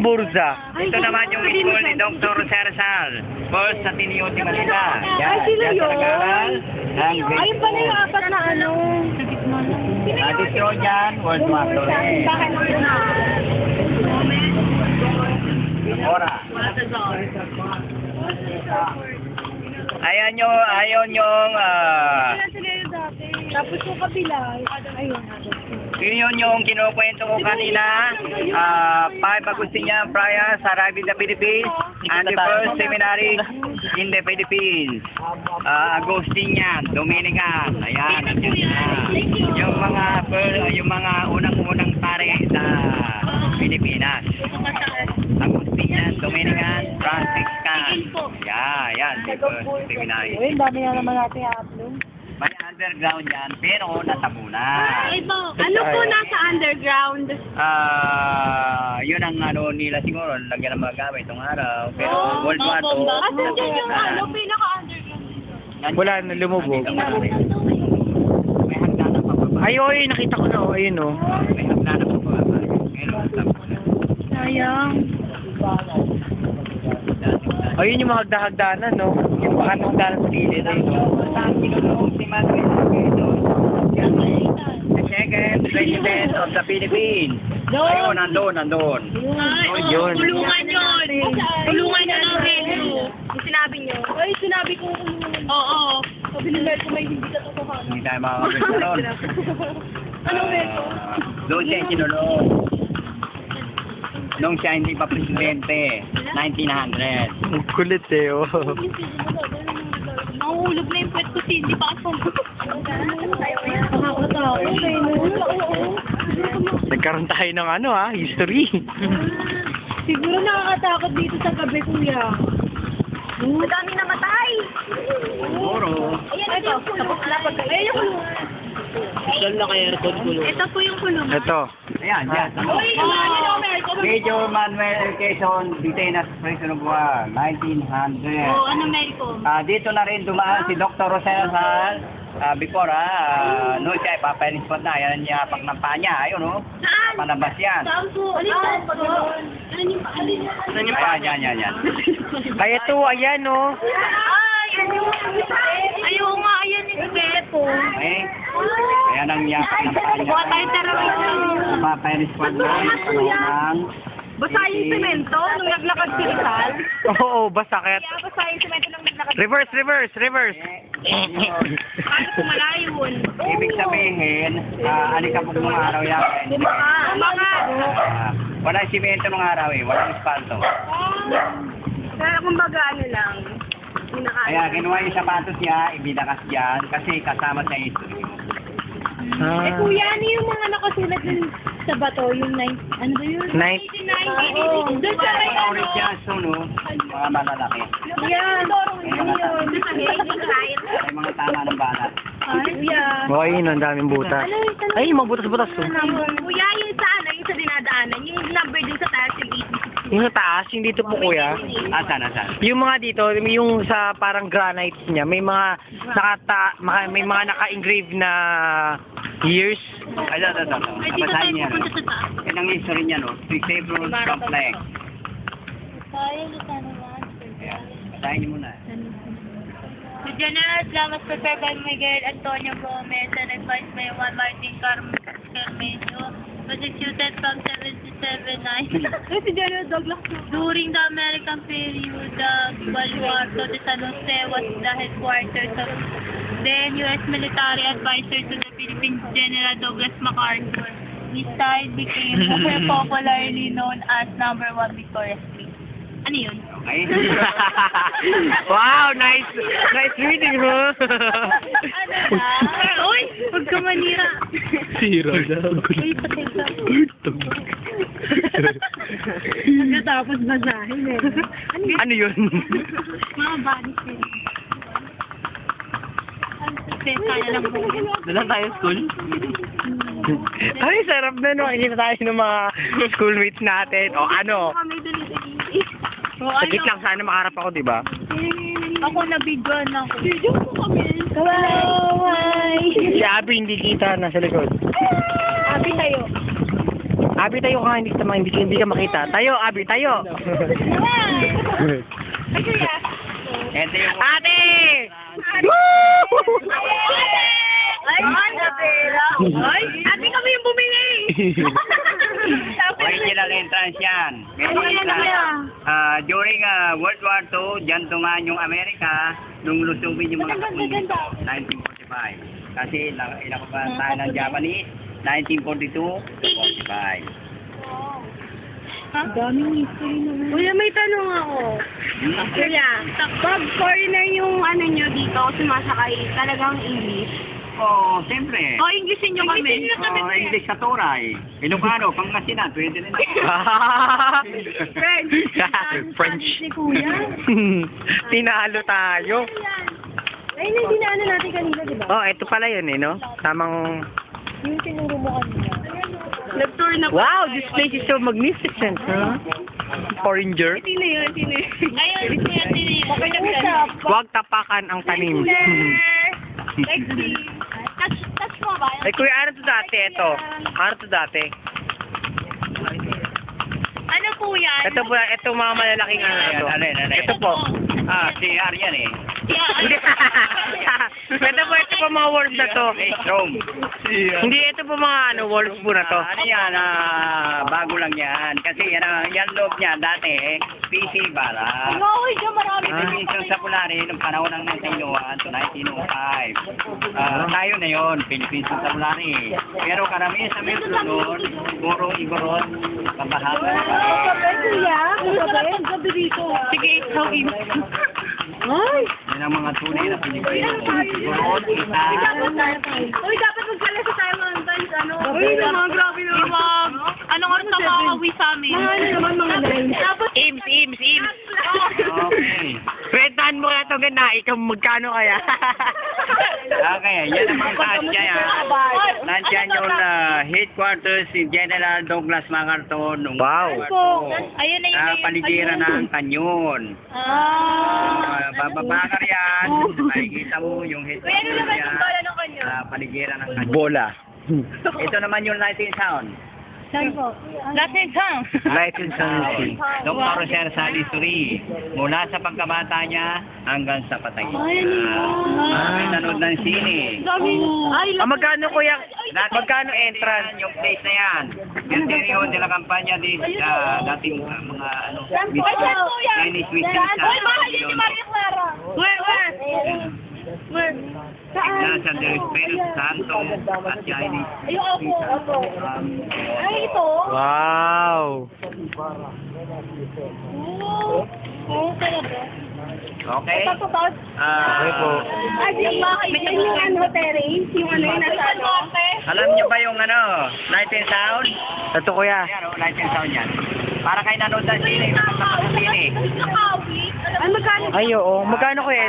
Burza. Ito naman yung school ni Dr. Sersal. First sa Tinio de Manila. Ay, sino yun? Ayun pala yung apat na ano. Adisyon yan, World War II. Bakit mo yun? Ora. Ayaw nyong, Tapos yung kabila. Ayun. yun yung kinukwento ko kanina. Pag-Agustina Friar sa Arriving the Philippines and the first seminary in the Philippines. Agustinian, Dominican. Ayan, nandiyan na. Yung mga unang-unang pare sa Pilipinas. Agustinian, Dominican, Franciscan. Yan, the first seminary. Uy, dami na naman natin i-upload. May underground yan, pero natabunan. Ano po nasa underground? Yun ang nila siguro, lagyan ng mga gamit itong araw. Pero World War II. Asan dyan yung pinaka-underground? Wala na, lumubog. May hagdanan pa pa. Ay, oy, nakita ko na, oh. Ayun, oh. May hagdanan pa pa pa. Ngayon, natabunan. Sayang. Ayun yung mga hagda-hagdanan, no? Yung baka nung hagdanan sa gilid. The second president of the Philippines. Ayun, nandun. Yun. Tulungan yun. Tulungan nyo ng radio. Yung sinabi nyo. Ay, sinabi ko tulungan. Oo. Sabi nila ko may hindi katotohanan. Hindi tayo makakabit doon. Anong reto? Doon siya sinulong. Nung siya hindi pa presidente, 1900. Ang kulit, eh, oh. Mahulog na yung pet ko, hindi pa ako. Nakakatakot. Nagkaroon tayo ng ano, history. Siguro nakakatakot dito sa gabi, kuya. Madami namatay. Siguro. Ayan ito. Ayan yung kulungan. Ito po yung kulungan. Ito. Ayan, yan. Major Manuel Quezon, detained as prisoner of war, 1900. Ano Merico? Dito na rin dumaan si Dr. Rosel before, no, siya ipapainispot na, yan niya pak ng paa niya, ayun, no? Saan? Panabas yan. Saan po? Ano yung Yan. Kaya to, ayan, oh. Ayaw nga, ayan yung bepo. Okay? Ayan ang yapak ng paa niya. Buka tayo tarawin lang. Ipapainispot na, ng Basta yung semento nung naglakad si Rizal. Oo, basta kaya... Kaya basta yung semento nung naglakad. Reverse. Paano kung malayon? Ibig sabihin, alikabok ng araw yan. Walang simento ng araw walang espalto. Kaya kumbaga ano lang. Kaya kinuha yung sapatos niya, ibinakas dyan, kasi kasama sa history. Kuya, ano yung mga nakasulat dun sa bato? Yung ano ba yun? 1990. Doon sa may Mga orange no? Mga malalaki. Yan. May mga tama ng balat. Kuya. Oh, ayun, ang daming butas. Ay, mga butas-butas, oh. Kuya, yung sa ano, yung sa dinadaanan, yung number din sa taas yung 86. Yung sa taas, yung dito po, kuya. Asan? Yung mga dito, yung sa parang granite niya, may mga may mga naka-engrave na years. Ay, ito. Ay, dito tayo Basahin niya. pupunta sa taas. Yan ang history niya, no? Disabled complex. Ayan. Basahin niyo muna. The General Plan was prepared by Miguel Antonio Gomez and advised by Juan Martin Carmenio, was executed from 1779. Si General Douglas. During the American period, the Baluarte de San Jose was the headquarters of then U.S. military advisor to the Philippine General Douglas MacArthur. His style became more popularly known as Number 1 Victoria Street. Ano yun? Okay? Wow, nice reading, huh? Ano na? Uy, huwag ka manira. Sira na. Uy, patay ka. Pagkatapos basahin eh. Ano yun? Mga body sale. Kaya lang po. Doon tayo school? Ay, sarap na, no? Hindi na tayo ng mga schoolmates natin. O ano? Kami dali-dali. Saglit lang, sana makaharap ako, di ba? Ako na-videoan ako. Video ko kami. Kawai! Si Abby hindi kita, nasa likod. Abi tayo. Abi, tayo ka, hindi ka makita. Tayo, Abi, tayo. Ay, kuya. Ito yung Ate! Ay, napera. Ay, ate kami yung bumili. original entrance yan. Ano yan, kuya? During World War II, dyan tumaan yung Amerika nung lusubin yung mga komunista. 1945. Kasi inakupahan tayo ng Japanese, 1942-45. Daming history naman. Kuya, may tanong ako. Kuya, pag foreigner yung ano nyo dito, sumasakay, talagang English? Oh, siyempre. O, Englishin nyo kami. English sa Toray. Ilocano, Pangasinan, pwede rin ako. French. French. Ni Kuya. Tinalo tayo. Ayun yung dinaanan natin kanina, di ba? Oh, ito pala yun eh, no? Tamang... Yung sinuro mo kanina. Nag-tour na Wow, this place is so magnificent, huh? Foreigner. Sino yun? Sino yun? Ayun, kuya, sino yun? Okay na Huwag tapakan ang tanim. Sexy. Touch mo ba? Ay, kuya, ano to dati? Ito. Ano to dati? Ano po yan? Ito po, ito mga malalaking ano na to. Alin. Ito po. Si Aryan eh. Hindi. ito po mga walls na to. Rome. Hindi, ito po mga ano, walls po na to. Ano yan, bago lang yan. Kasi yan loob niya dati, PC bara. Uy, dyan marami. Philippines sa Polari noong panahon ng 1901 to 1905. Tayo na yon, Philippines sa Polari. Pero karamihan sa metro doon, puro igorot, kabahagan na kami. Kuya, gabi dito. Sige, hawin. Ay! Yan ang mga tunay na Pilipino. Igorot, isa. Uy, dapat magkalasa tayo mga guys, ano? Uy, naman, grabe naman. Iwag. Ano nga sa mga kawi sa amin? Mga naman, mga nine. Ims. Okay. Rentahan mo na ito ganda. Ikaw magkano kaya? Okay, yan ang mga kasya yan. Nandiyan yung headquarters si General Douglas MacArthur nung Wow. Ayun na yun. paligiran ng kanyon. Bababa ka riyan, makikita mo yung Kuya, ano naman headquarters yung niya. bala ng kanyo? Paligiran ng kanyon. Bola. Ito naman yung lighting sound. Saan po? Latin song. License and Dr. Roser Salisbury, mula sa pagkabata niya hanggang sa patay. May nanood ng sine. Ay, magkano kuya? Magkano entrance? Yung place na yan. Interior de la Campanya di dating mga ano, Chinese mission sa Maria Clara. Where? Nasa Del Espiritu Santo at Chinese. Ayun, opo. Ay, ito. Wow. Oo, talaga. Okay? Tapos, Okay po. ay, yung ano, terrace, yung ano yung nasa ano. Alam niyo ba yung ano, lighting sound? Ito kuya. Ayan o, lighting sound yan. Para kayo nanood ng sine, sa sine. Ay, magkano? Ay, oo. Magkano kuya?